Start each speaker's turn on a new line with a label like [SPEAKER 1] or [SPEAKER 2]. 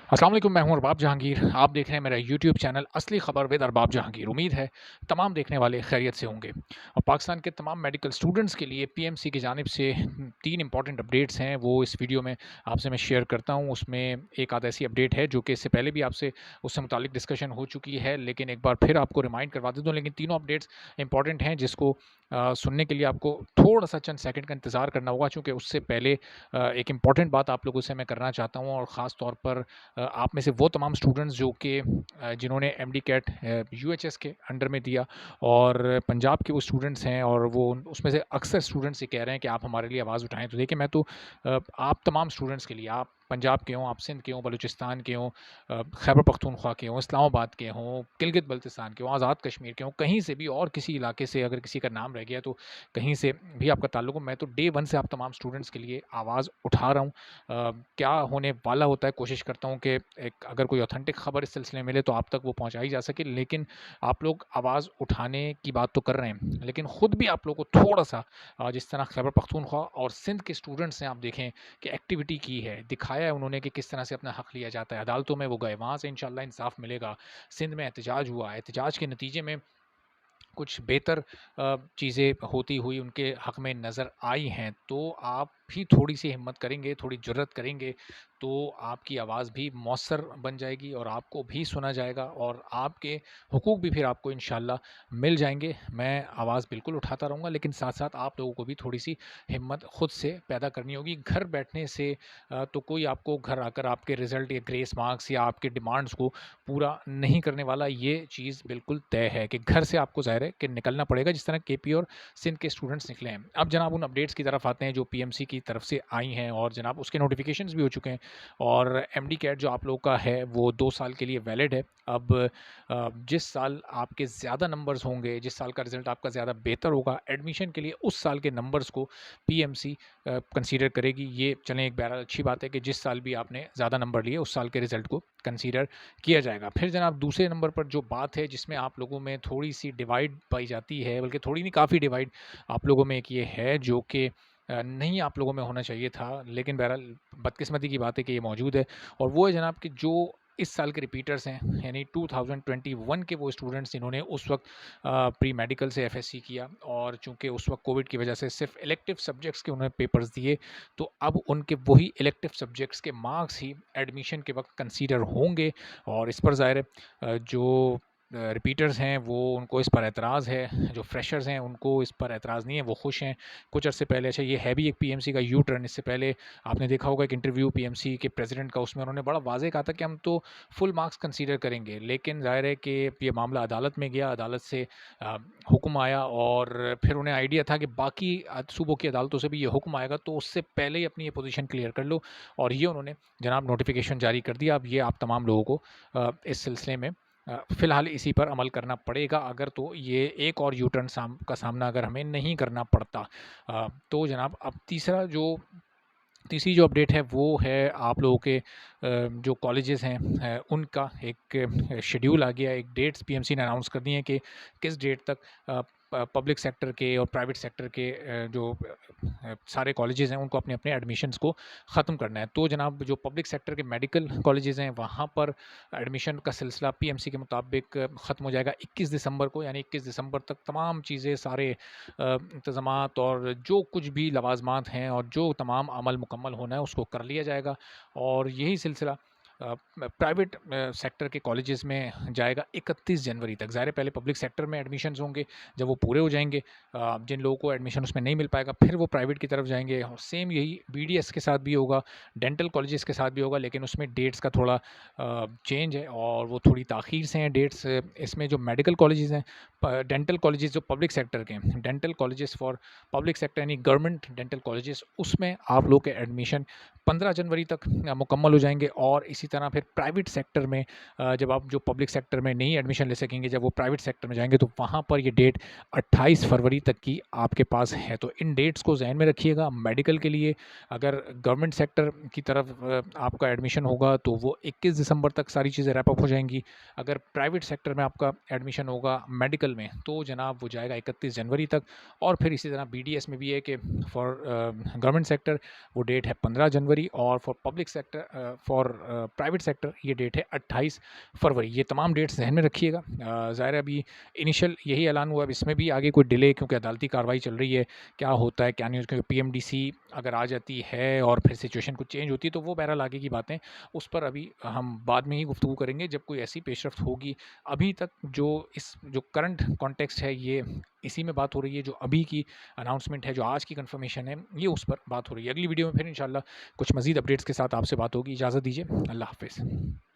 [SPEAKER 1] अस्सलाम वालेकुम, मैं हूं अरबाब जहांगीर। आप देख रहे हैं मेरा यूट्यूब चैनल असली खबर विद अरबाब जहांगीर। उम्मीद है तमाम देखने वाले खैरियत से होंगे। और पाकिस्तान के तमाम मेडिकल स्टूडेंट्स के लिए पीएमसी की जानिब से 3 इंपॉर्टेंट अपडेट्स हैं, वो इस वीडियो में आपसे मैं शेयर करता हूं। उसमें एक आध ऐसी अपडेट है जो कि इससे पहले भी आपसे उससे मुतालिक डिस्कशन हो चुकी है, लेकिन एक बार फिर आपको रिमाइंड करवा देता हूं। लेकिन तीनों अपडेट्स इंपॉर्टेंट हैं, जिसको सुनने के लिए आपको थोड़ा-सा चंद सेकंड का इंतज़ार करना होगा, चूँकि उससे पहले एक इम्पॉर्टेंट बात आप लोगों से मैं करना चाहता हूँ, और ख़ास तौर पर आप में से वो तमाम स्टूडेंट्स जो कि जिन्होंने एमडी कैट यूएचएस के अंडर में दिया, और पंजाब के वो स्टूडेंट्स हैं, और वो उसमें से अक्सर स्टूडेंट्स ये कह रहे हैं कि आप हमारे लिए आवाज़ उठाएं। तो देखिए, मैं तो आप तमाम स्टूडेंट्स के लिए, आप पंजाब के हों, आप सिंध के हों, बलूचिस्तान के हों, खैबर पख्तूनख्वा के हों, इस्लामाबाद के हों, गिलगित बल्तिस्तान के हों, आज़ाद कश्मीर के हों, कहीं से भी और किसी इलाके से अगर किसी का नाम रह गया तो कहीं से भी आपका ताल्लुक हो, मैं तो डे वन से आप तमाम स्टूडेंट्स के लिए आवाज़ उठा रहा हूँ। क्या होने वाला होता है, कोशिश करता हूँ कि एक अगर कोई ऑथेंटिक खबर इस सिलसिले में मिले तो आप तक वो पहुँचाई जा सके। लेकिन आप लोग आवाज़ उठाने की बात तो कर रहे हैं, लेकिन ख़ुद भी आप लोगों को थोड़ा-सा जिस तरह खैबर पख्तूनख्वा और सिंध के स्टूडेंट्स हैं, आप देखें कि एक्टिविटी की है, दिखाया है उन्होंने कि किस तरह से अपना हक़ लिया जाता है। अदालतों में वो गए, वहाँ से इंशाअल्लाह इंसाफ़ मिलेगा। सिंध में एहतजाज हुआ, एहतजाज के नतीजे में कुछ बेहतर चीज़ें होती हुई उनके हक़ में नज़र आई हैं। तो आप भी थोड़ी-सी हिम्मत करेंगे, थोड़ी जुर्रत करेंगे, तो आपकी आवाज़ भी मौसर बन जाएगी और आपको भी सुना जाएगा, और आपके हुकूक भी फिर आपको इंशाअल्लाह मिल जाएँगे। मैं आवाज़ बिल्कुल उठाता रहूँगा, लेकिन साथ-साथ आप लोगों को भी थोड़ी-सी हिम्मत खुद से पैदा करनी होगी। घर बैठने से तो कोई आपको घर आकर आपके रिज़ल्ट या ग्रेस मार्क्स या आपके डिमांड्स को पूरा नहीं करने वाला, ये चीज़ बिल्कुल तय है कि घर से आपको ज़ाहिर है कि निकलना पड़ेगा, जिस तरह केपी और सिंध के स्टूडेंट्स निकले हैं। अब जनाब उन अपडेट्स की तरफ आते हैं जो पीएमसी की तरफ से आई हैं, और जनाब उसके नोटिफिकेशंस भी हो चुके हैं, और एमडी कैट जो आप लोगों का है वो 2 साल के लिए वैलिड है। अब जिस साल आपके ज़्यादा नंबर्स होंगे, जिस साल का रिज़ल्ट आपका ज़्यादा बेहतर होगा, एडमिशन के लिए उस साल के नंबर्स को पीएमसी कंसीडर करेगी। ये चलें, एक बहरहाल अच्छी बात है कि जिस साल भी आपने ज़्यादा नंबर लिए, उस साल के रिज़ल्ट को कंसीडर किया जाएगा। फिर जनाब दूसरे नंबर पर जो बात है, जिसमें आप लोगों में थोड़ी-सी डिवाइड पाई जाती है, बल्कि थोड़ी नहीं, काफ़ी डिवाइड आप लोगों में एक ये है, जो कि नहीं आप लोगों में होना चाहिए था, लेकिन बहरहाल बदकिस्मती की बात है कि ये मौजूद है। और वो है जनाब कि जो इस साल के रिपीटर्स हैं, यानी 2021 के वो स्टूडेंट्स जिन्होंने उस वक़्त प्री मेडिकल से एफएससी किया, और चूँकि उस वक़्त कोविड की वजह से सिर्फ इलेक्टिव सब्जेक्ट्स के उन्होंने पेपर्स दिए, तो अब उनके वही इलेक्टिव सब्जेक्ट्स के मार्क्स ही एडमिशन के वक़्त कंसीडर होंगे। और इस पर ज़ाहिर है जो रिपीटर्स हैं वो, उनको इस पर एतराज़ है। जो फ्रेशर्स हैं उनको इस पर एतराज़ नहीं है, वो खुश हैं। कुछ अर्से पहले, अच्छा ये है भी एक पीएमसी का यू टर्न, इससे पहले आपने देखा होगा एक इंटरव्यू पीएमसी के प्रेसिडेंट का, उसमें उन्होंने बड़ा वाज़ेह कहा था कि हम तो फुल मार्क्स कंसीडर करेंगे। लेकिन ज़ाहिर है कि ये मामला अदालत में गया, अदालत से हुक्म आया, और फिर उन्हें आइडिया था कि बाकी सूबों की अदालतों से भी ये हुक्म आएगा, तो उससे पहले ही अपनी ये पोजीशन क्लियर कर लो। और ये उन्होंने जनाब नोटिफिकेशन जारी कर दिया। अब ये आप तमाम लोगों को इस सिलसिले में फ़िलहाल इसी पर अमल करना पड़ेगा, अगर तो ये एक और यू टर्न का सामना अगर हमें नहीं करना पड़ता। तो जनाब अब तीसरी जो अपडेट है वो है आप लोगों के जो कॉलेजेस हैं, उनका एक शेड्यूल आ गया, एक डेट्स पीएमसी ने अनाउंस कर दी हैं कि किस डेट तक पब्लिक सेक्टर के और प्राइवेट सेक्टर के जो सारे कॉलेजेस हैं उनको अपने अपने एडमिशन्स को ख़त्म करना है। तो जनाब जो पब्लिक सेक्टर के मेडिकल कॉलेजेस हैं, वहाँ पर एडमिशन का सिलसिला पीएमसी के मुताबिक ख़त्म हो जाएगा 21 दिसंबर को, यानी 21 दिसंबर तक तमाम चीज़ें, सारे इंतज़ामात और जो कुछ भी लवाज़मात हैं और जो तमाम अमल मुकम्मल होना है उसको कर लिया जाएगा। और यही सिलसिला प्राइवेट सेक्टर के कॉलेजेस में जाएगा 31 जनवरी तक। ज़ाहिर है पहले पब्लिक सेक्टर में एडमिशन्स होंगे, जब वो पूरे हो जाएंगे, जिन लोगों को एडमिशन उसमें नहीं मिल पाएगा, फिर वो प्राइवेट की तरफ जाएंगे। और सेम यही बीडीएस के साथ भी होगा, डेंटल कॉलेजेस के साथ भी होगा, लेकिन उसमें डेट्स का थोड़ा चेंज है और वो थोड़ी ताख़ीर से हैं डेट्स। इसमें जो मेडिकल कॉलेजेस हैं, डेंटल कॉलेजेस जो पब्लिक सेक्टर के हैं, dental colleges for public sector यानी गवर्नमेंट डेंटल कॉलेजेस, उसमें आप लोग के एडमिशन 15 जनवरी तक मुकम्मल हो जाएंगे। और इसी तरह फिर प्राइवेट सेक्टर में जब आप जो पब्लिक सेक्टर में नहीं एडमिशन ले सकेंगे, जब वो प्राइवेट सेक्टर में जाएंगे, तो वहाँ पर ये डेट 28 फरवरी तक की आपके पास है। तो इन डेट्स को जहन में रखिएगा। मेडिकल के लिए अगर गवर्नमेंट सेक्टर की तरफ आपका एडमिशन होगा तो वो 21 दिसंबर तक सारी चीज़ें रैप अप हो जाएंगी। अगर प्राइवेट सेक्टर में आपका एडमिशन होगा मेडिकल में, तो जनाब वो जाएगा 31 जनवरी तक। और फिर इसी तरह बीडीएस में भी है कि फॉर गवर्नमेंट सेक्टर वो डेट है 15 जनवरी फरवरी और for public sector for private sector ये डेट है 28 फरवरी। ये तमाम डेट्स ज़हन में रखिएगा। ज़ाहिर है अभी इनिशियल यही ऐलान हुआ, अब इसमें भी आगे कोई डिले क्योंकि अदालती कार्रवाई चल रही है, क्या होता है क्या नहीं, क्योंकि पीएमडीसी अगर आ जाती है और फिर सिचुएशन कुछ चेंज होती है तो वो बहरहाल आगे की बातें, उस पर अभी हम बाद में ही गुफ्तगू करेंगे जब कोई ऐसी पेशरफ्त होगी। अभी तक जो करंट कॉन्टेक्स्ट है ये इसी में बात हो रही है, जो अभी की अनाउंसमेंट है, जो आज की कंफर्मेशन है, ये उस पर बात हो रही है। अगली वीडियो में फिर इंशाल्लाह कुछ मज़ीद अपडेट्स के साथ आपसे बात होगी। इजाज़त दीजिए, अल्लाह हाफ़िज़।